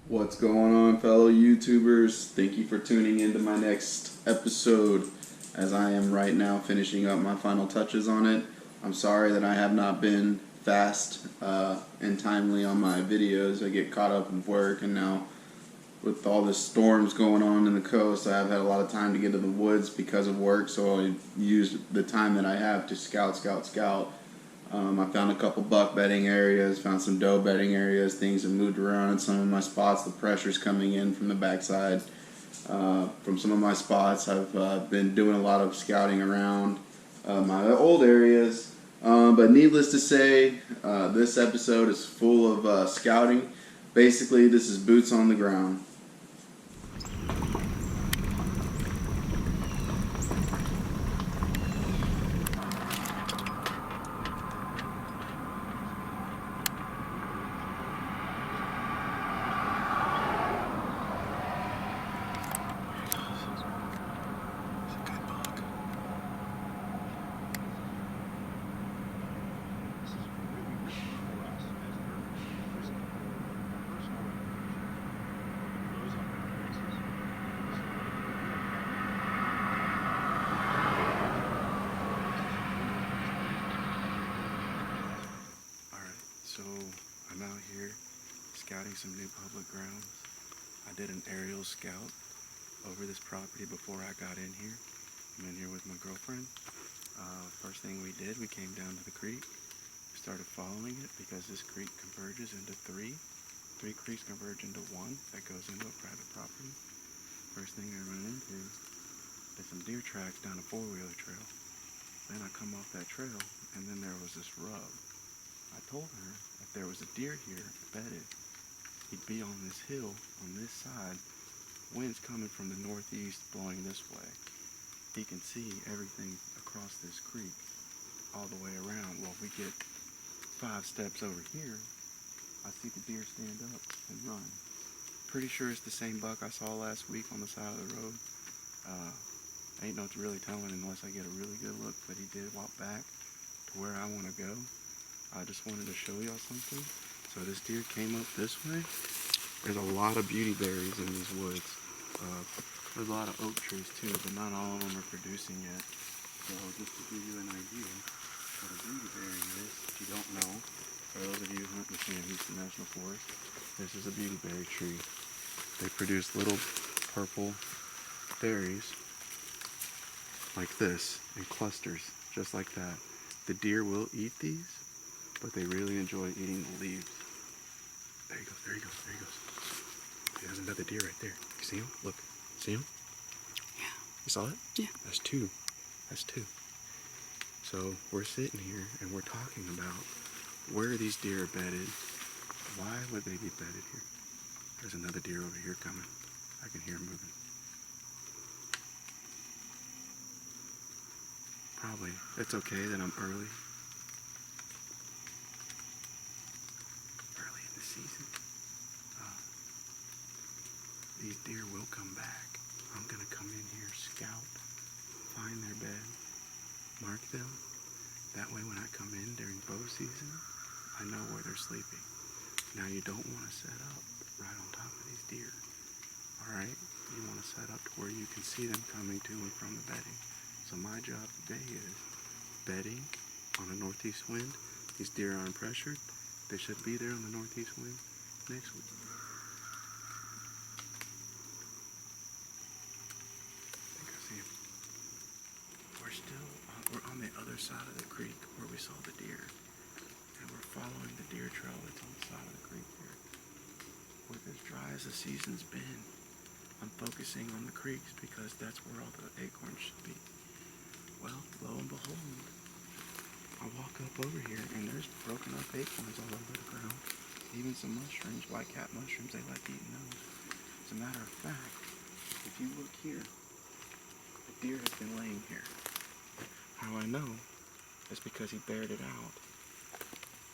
What's going on, fellow YouTubers? Thank you for tuning into my next episode as I am right now finishing up my final touches on it. I'm sorry that I have not been fast and timely on my videos. I get caught up in work, and now with all the storms going on in the coast, I have had a lot of time to get to the woods because of work, so I use the time that I have to scout. I found a couple buck bedding areas, found some doe bedding areas. Things have moved around in some of my spots. The pressure's coming in from the backside. From some of my spots, I've been doing a lot of scouting around my old areas. But needless to say, this episode is full of scouting. Basically, this is boots on the ground. So I'm out here scouting some new public grounds. I did an aerial scout over this property before I got in here. I'm in here with my girlfriend. First thing we did, we came down to the creek. We started following it because this creek converges into three. Three creeks converge into one that goes into a private property. First thing I ran into is some deer tracks down a four-wheeler trail. Then I come off that trail, and then there was this rub. I told her if there was a deer here bedded, he'd be on this hill on this side. Wind's coming from the northeast blowing this way. He can see everything across this creek all the way around. Well, if we get 5 steps over here, I see the deer stand up and run. Pretty sure it's the same buck I saw last week on the side of the road. Ain't no really telling unless I get a really good look, but he did walk back to where I want to go. I just wanted to show y'all something. So this deer came up this way. There's a lot of beauty berries in these woods. There's a lot of oak trees too, but not all of them are producing yet. So just to give you an idea what a beauty berry is, if you don't know, for those of you who hunt in Sam Houston National Forest, this is a beauty berry tree. They produce little purple berries like this in clusters, just like that. The deer will eat these, but they really enjoy eating the leaves. There he goes, there he goes, there he goes. There's another deer right there. You see him? Look. See him? Yeah. You saw it? Yeah. That's two. That's two. So we're sitting here and we're talking about where these deer are bedded. Why would they be bedded here? There's another deer over here coming. I can hear him moving. Probably. It's okay that I'm early. Early in the season. These deer will come back. I'm gonna come in here, scout, find their bed, mark them. That way when I come in during bow season, I know where they're sleeping. Now you don't want to set up right on top of these deer. Alright? You want to set up to where you can see them coming to and from the bedding. So my job today is bedding on a northeast wind. These deer aren't pressured. They should be there on the northeast wind next week. We're on the other side of the creek where we saw the deer, and we're following the deer trail that's on the side of the creek here. With as dry as the season's been, I'm focusing on the creeks because that's where all the acorns should be. Well, lo and behold, I walk up over here and there's broken up acorns all over the ground. Even some mushrooms, white cap mushrooms, they like eating those. As a matter of fact, if you look here, the deer has been laying here. How I know is because he bared it out.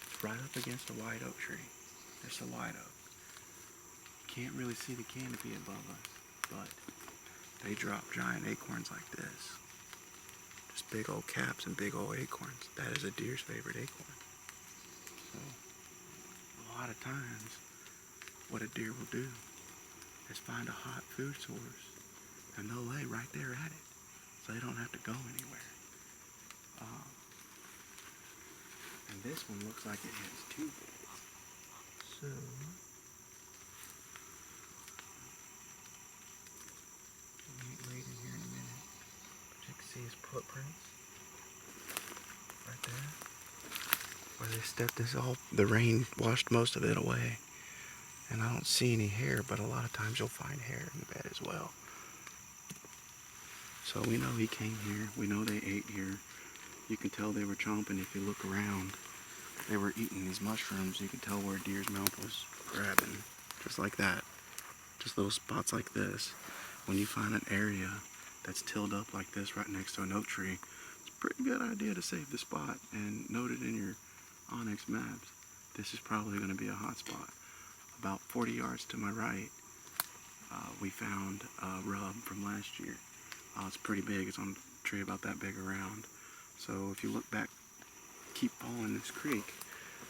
It's right up against a white oak tree. There's a white oak. Can't really see the canopy above us, but they drop giant acorns like this. Just big old caps and big old acorns. That is a deer's favorite acorn. So, a lot of times, what a deer will do is find a hot food source, and they'll lay right there at it, so they don't have to go anywhere. And this one looks like it has 2 beds. So wait in here in a minute. But you can see his footprints right there. Where they stepped this all, the rain washed most of it away. And I don't see any hair, but a lot of times you'll find hair in the bed as well. So we know he came here. We know they ate here. You can tell they were chomping if you look around. They were eating these mushrooms. You can tell where a deer's mouth was grabbing. Just like that. Just little spots like this. When you find an area that's tilled up like this right next to an oak tree, it's a pretty good idea to save the spot and note it in your Onyx maps. This is probably going to be a hot spot. About 40 yards to my right, we found a rub from last year. It's pretty big. It's on a tree about that big around. So if you look back, keep following this creek,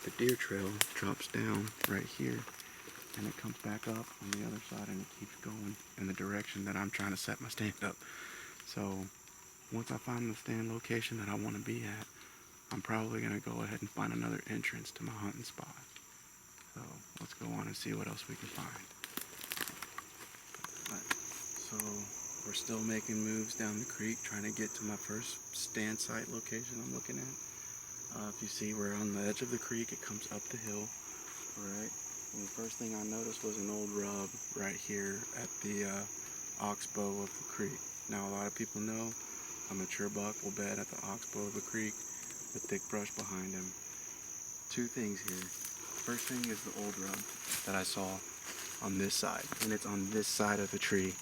the deer trail drops down right here, and it comes back up on the other side, and it keeps going in the direction that I'm trying to set my stand up. So once I find the stand location that I want to be at, I'm probably going to go ahead and find another entrance to my hunting spot. So let's go on and see what else we can find. So we're still making moves down the creek, trying to get to my first stand site location I'm looking at. If you see, we're on the edge of the creek. It comes up the hill. Alright. And the first thing I noticed was an old rub right here at the oxbow of the creek. Now a lot of people know a mature buck will bed at the oxbow of the creek, the thick brush behind him. 2 things here. First thing is the old rub that I saw on this side, and it's on this side of the tree.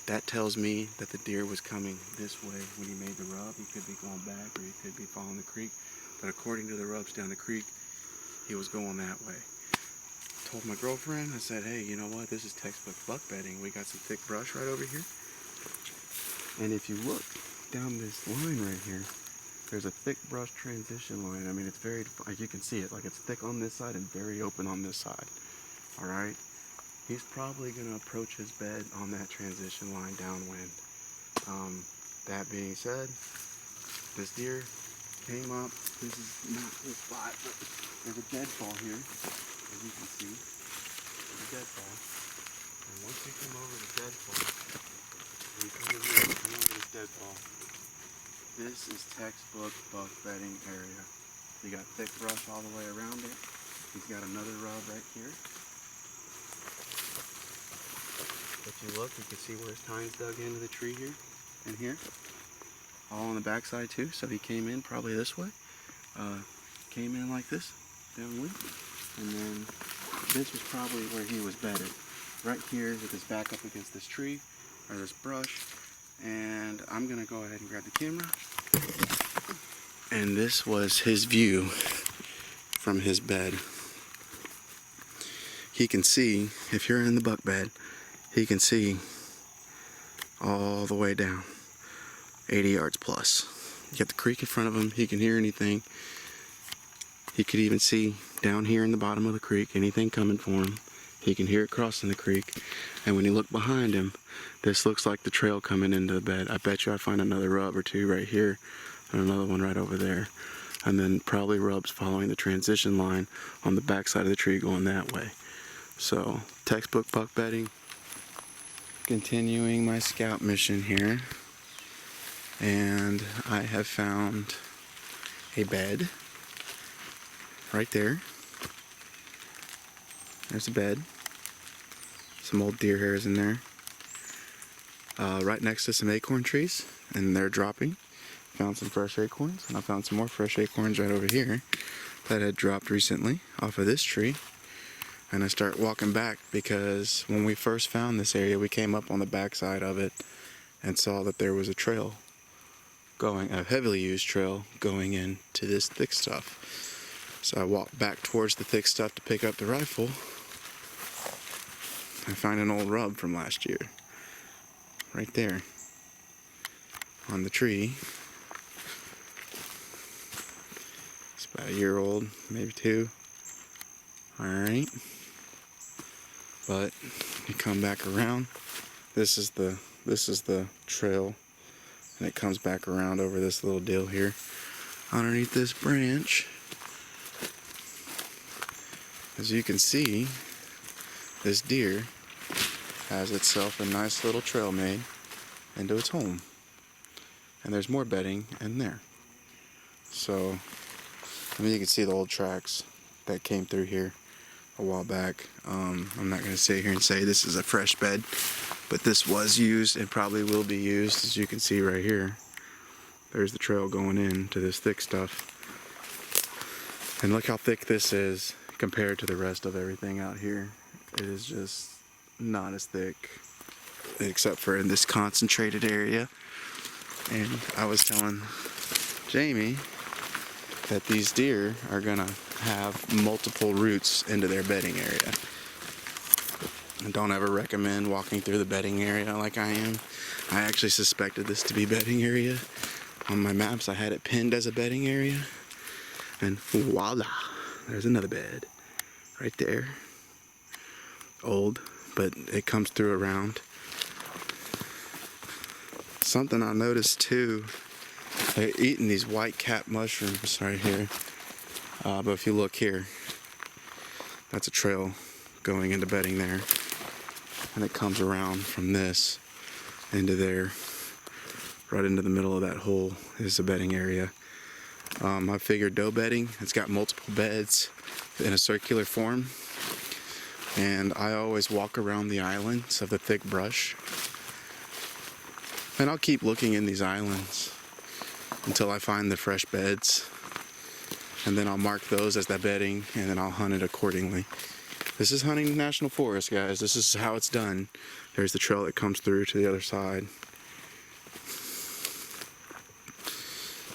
That tells me that the deer was coming this way when he made the rub. He could be going back, or he could be following the creek, but according to the rubs down the creek, he was going that way. Told my girlfriend, I said, hey, you know what, this is textbook buck bedding. We got some thick brush right over here, and if you look down this line right here, there's a thick brush transition line. I mean, it's very, like you can see it, like it's thick on this side and very open on this side. Alright? He's probably going to approach his bed on that transition line downwind. That being said, this deer came up. This is not his spot, but there's a deadfall here, as you can see. There's a deadfall. And once you come over the deadfall, you come in here, come over this deadfall. This is textbook buck bedding area. You got thick brush all the way around it. He's got another rub right here. If you look, you can see where his tines dug into the tree here and here. All on the backside too, so he came in probably this way. Came in like this, downwind. And then this was probably where he was bedded. Right here with his back up against this tree, or this brush. And I'm gonna go ahead and grab the camera. And this was his view from his bed. He can see, if you're in the buck bed, he can see all the way down, 80 yards plus. You got the creek in front of him, he can hear anything. He could even see down here in the bottom of the creek, anything coming for him. He can hear it crossing the creek. And when you look behind him, this looks like the trail coming into the bed. I bet you I find another rub or 2 right here, and another one right over there. And then probably rubs following the transition line on the back side of the tree going that way. So, textbook buck bedding. Continuing my scout mission here. And I have found a bed right there. There's a bed. Some old deer hairs in there. Right next to some acorn trees, and they're dropping. Found some fresh acorns, and I found some more fresh acorns right over here that had dropped recently off of this tree. And I start walking back because when we first found this area, we came up on the back side of it and saw that there was a trail going, a heavily used trail going into this thick stuff. So I walked back towards the thick stuff to pick up the rifle. I find an old rub from last year, right there, on the tree. It's about a year old, maybe 2. Alright. But you come back around. This is the trail, and it comes back around over this little deal here underneath this branch. As you can see, this deer has itself a nice little trail made into its home. And there's more bedding in there. So, you can see the old tracks that came through here a while back. I'm not going to sit here and say this is a fresh bed, but this was used and probably will be used. As you can see right here, there's the trail going in to this thick stuff. And look how thick this is compared to the rest of everything out here. It is just not as thick, except for in this concentrated area. And I was telling Jamie that these deer are gonna have multiple routes into their bedding area. I don't ever recommend walking through the bedding area like I am. I actually suspected this to be bedding area. On my maps I had it pinned as a bedding area, and voila, there's another bed right there. Old, but it comes through around. Something I noticed too, they're eating these white cap mushrooms right here. But if you look here, that's a trail going into bedding there. And it comes around from this into there. Right into the middle of that hole is the bedding area. I figured doe bedding, it's got multiple beds in a circular form. And I always walk around the islands of the thick brush. And I'll keep looking in these islands until I find the fresh beds. And then I'll mark those as that bedding, and then I'll hunt it accordingly. This is hunting national forest, guys. This is how it's done. There's the trail that comes through to the other side.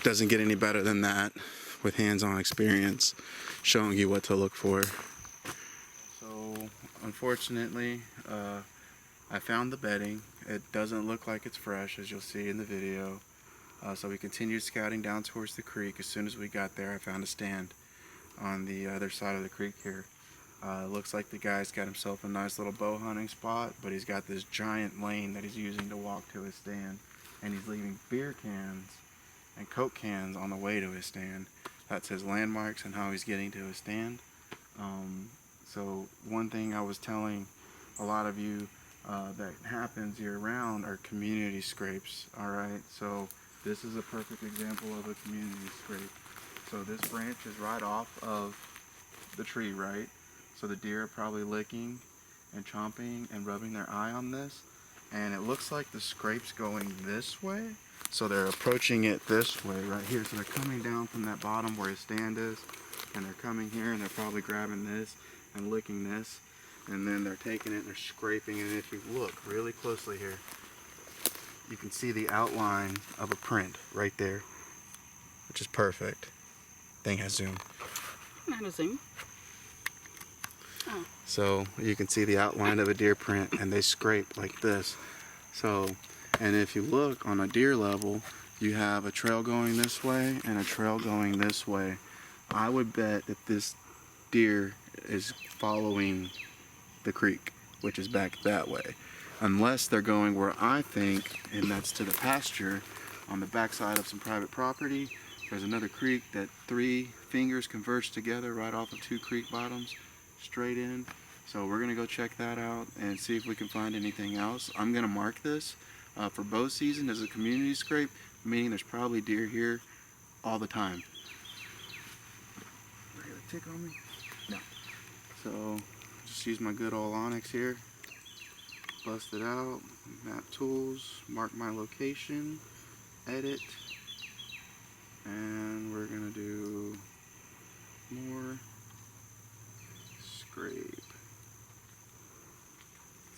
Doesn't get any better than that with hands-on experience showing you what to look for. So, unfortunately, I found the bedding. It doesn't look like it's fresh, as you'll see in the video. So we continued scouting down towards the creek. As soon as we got there, I found a stand on the other side of the creek here. It looks like the guy's got himself a nice little bow hunting spot, but he's got this giant lane that he's using to walk to his stand. And he's leaving beer cans and Coke cans on the way to his stand. That's his landmarks and how he's getting to his stand. So one thing I was telling a lot of you that happens year-round are community scrapes. Alright, so this is a perfect example of a community scrape. So this branch is right off of the tree, right? So the deer are probably licking and chomping and rubbing their eye on this. And it looks like the scrape's going this way. So they're approaching it this way right here. So they're coming down from that bottom where his stand is. And they're coming here and they're probably grabbing this and licking this. And then they're taking it and they're scraping. And if you look really closely here, you can see the outline of a print right there, which is perfect. Thing has zoom. Not a zoom. Oh. So you can see the outline of a deer print, and they scrape like this. So, and if you look on a deer level, you have a trail going this way and a trail going this way. I would bet that this deer is following the creek, which is back that way. Unless they're going where I think, and that's to the pasture, on the backside of some private property. There's another creek that 3 fingers converge together right off of 2 creek bottoms, straight in. So we're gonna go check that out and see if we can find anything else. I'm gonna mark this for bow season as a community scrape, meaning there's probably deer here all the time. Ready to tick on me? No. So just use my good old Onyx here. Bust it out, map tools, mark my location, edit, and we're gonna do more scrape.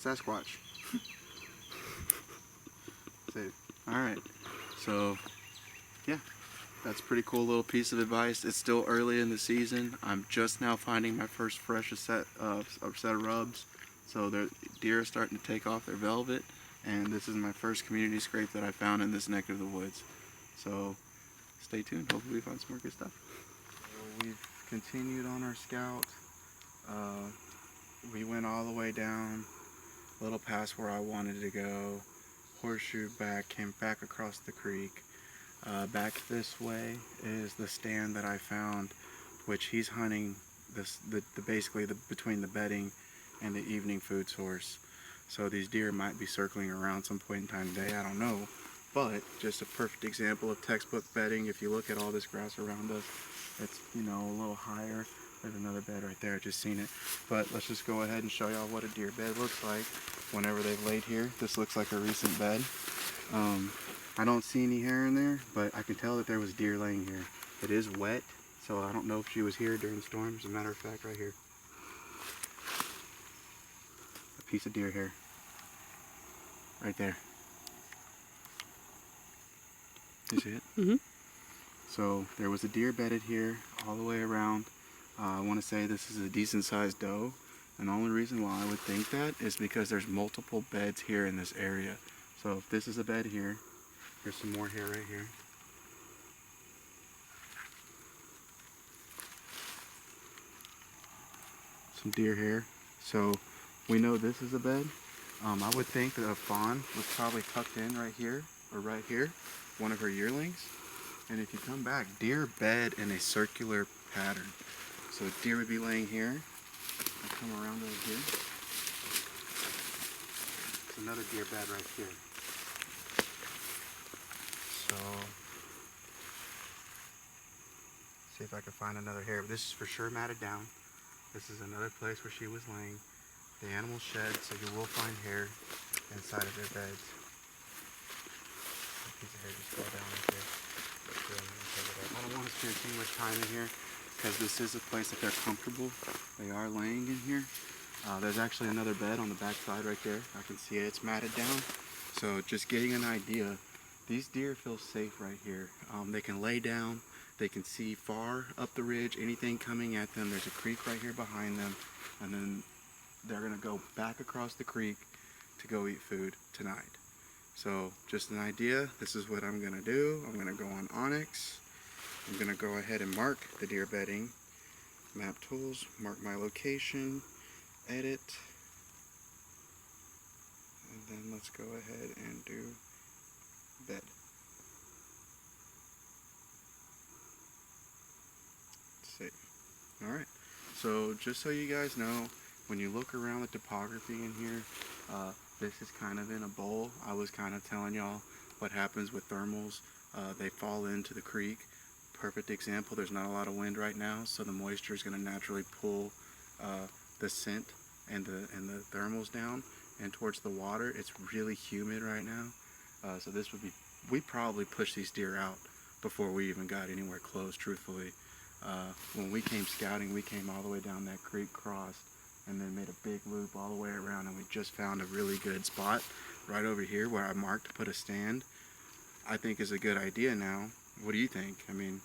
Sasquatch. Save. Alright, so yeah, that's a pretty cool little piece of advice. It's still early in the season. I'm just now finding my first fresh set of rubs. So the deer are starting to take off their velvet, and this is my first community scrape that I found in this neck of the woods. So stay tuned, hopefully we find some more good stuff. So we've continued on our scout. we went all the way down, a little past where I wanted to go, horseshoed back, came back across the creek. Back this way is the stand that I found, which he's hunting basically between the bedding and the evening food source. So these deer might be circling around some point in time today, I don't know. But just a perfect example of textbook bedding. If you look at all this grass around us, it's, you know, a little higher. There's another bed right there, I just seen it. But let's just go ahead and show y'all what a deer bed looks like whenever they've laid here. This looks like a recent bed. I don't see any hair in there, but I can tell that there was deer laying here. It is wet, so I don't know if she was here during the storm. As a matter of fact, right here. A piece of deer hair. Right there. You see it? Mm-hmm. So there was a deer bedded here all the way around. I want to say this is a decent sized doe. And the only reason why I would think that is because there's multiple beds here in this area. So if this is a bed here, here's some more hair right here. Some deer hair. So we know this is a bed. I would think that a fawn was probably tucked in right here or right here, one of her yearlings. And if you come back, deer bed in a circular pattern. So deer would be laying here. I'll come around over here. It's another deer bed right here. So, see if I can find another hair. This is for sure matted down. This is another place where she was laying. The animals shed, so you will find hair inside of their beds. A piece of hair just fell down right there. I don't want to spend too much time in here because this is a place that they're comfortable. They are laying in here. There's actually another bed on the back side right there. I can see it. It's matted down. So just getting an idea. These deer feel safe right here. They can lay down. They can see far up the ridge, anything coming at them. There's a creek right here behind them. And then they're going to go back across the creek to go eat food tonight. So just an idea. This is what I'm going to do. I'm going to go on onX. I'm going to go ahead and mark the deer bedding. Map tools, mark my location, edit. And then let's go ahead and do bed. Save. Alright, so just so you guys know, when you look around the topography in here, this is kind of in a bowl. I was kind of telling y'all what happens with thermals. They fall into the creek. Perfect example, there's not a lot of wind right now, so the moisture is going to naturally pull the scent and the thermals down and towards the water. It's really humid right now. So this would be, we probably pushed these deer out before we even got anywhere close, truthfully. When we came scouting, we came all the way down that creek, crossed, and then made a big loop all the way around, and we just found a really good spot right over here where I marked to put a stand. I think is a good idea now. What do you think? I mean,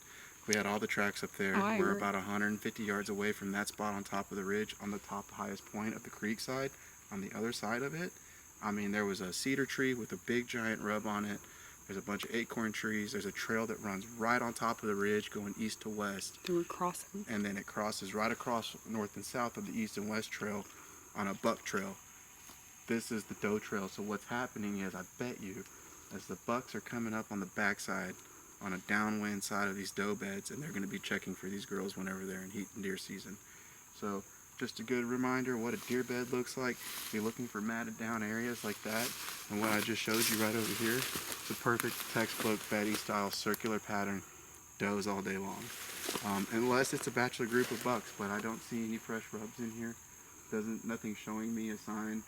we had all the tracks up there. We're about 150 yards away from that spot on top of the ridge, on the top highest point of the creek side. On the other side of it, I mean, there was a cedar tree with a big giant rub on it. There's a bunch of acorn trees. There's a trail that runs right on top of the ridge going east to west. They were crossing. And then it crosses right across north and south of the east and west trail on a buck trail. This is the doe trail. So what's happening is, I bet you, as the bucks are coming up on the backside on a downwind side of these doe beds, and they're going to be checking for these girls whenever they're in heat and deer season. So just a good reminder what a deer bed looks like. Be looking for matted down areas like that. And what I just showed you right over here, it's a perfect textbook bedding style circular pattern, does all day long. Unless it's a bachelor group of bucks, but I don't see any fresh rubs in here. Nothing showing me a sign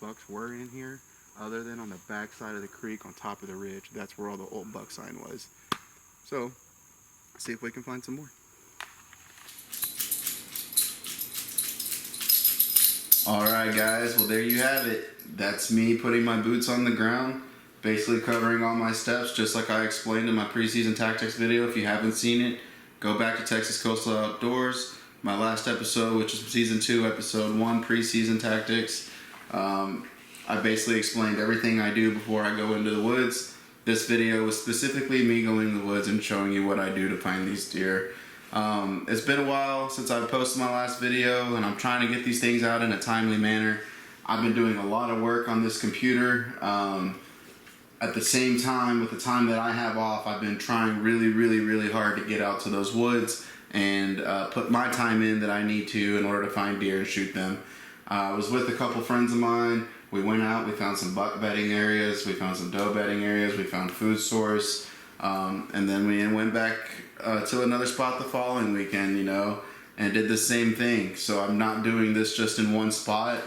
bucks were in here, other than on the back side of the creek on top of the ridge. That's where all the old buck sign was. So, see if we can find some more. Alright guys, well there you have it. That's me putting my boots on the ground, basically covering all my steps just like I explained in my preseason tactics video. If you haven't seen it, go back to Texas Coastal Outdoors, my last episode, which is season 2, episode 1, preseason tactics. I basically explained everything I do before I go into the woods. This video was specifically me going in the woods and showing you what I do to find these deer. It's been a while since I've posted my last video, and I'm trying to get these things out in a timely manner. I've been doing a lot of work on this computer. At the same time, with the time that I have off, I've been trying really hard to get out to those woods and put my time in that I need to in order to find deer and shoot them. I was with a couple friends of mine. We went out, we found some buck bedding areas, we found some doe bedding areas, we found food source, and then we went back to another spot the following weekend, you know, and did the same thing. So I'm not doing this just in one spot.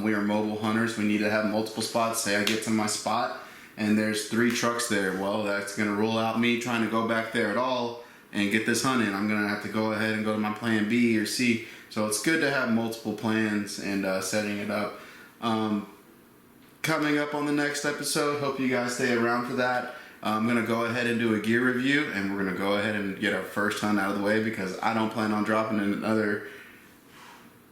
We are mobile hunters. We need to have multiple spots. Say I get to my spot and there's 3 trucks there. Well, that's going to rule out me trying to go back there at all and get this hunt in. I'm going to have to go ahead and go to my plan B or C. So it's good to have multiple plans and setting it up. Coming up on the next episode, hope you guys stay around for that. I'm going to go ahead and do a gear review, and we're going to go ahead and get our first hunt out of the way because I don't plan on dropping in another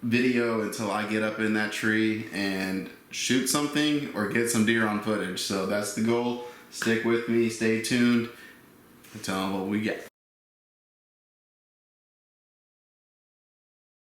video until I get up in that tree and shoot something or get some deer on footage. So that's the goal. Stick with me, stay tuned, and tell them what we get.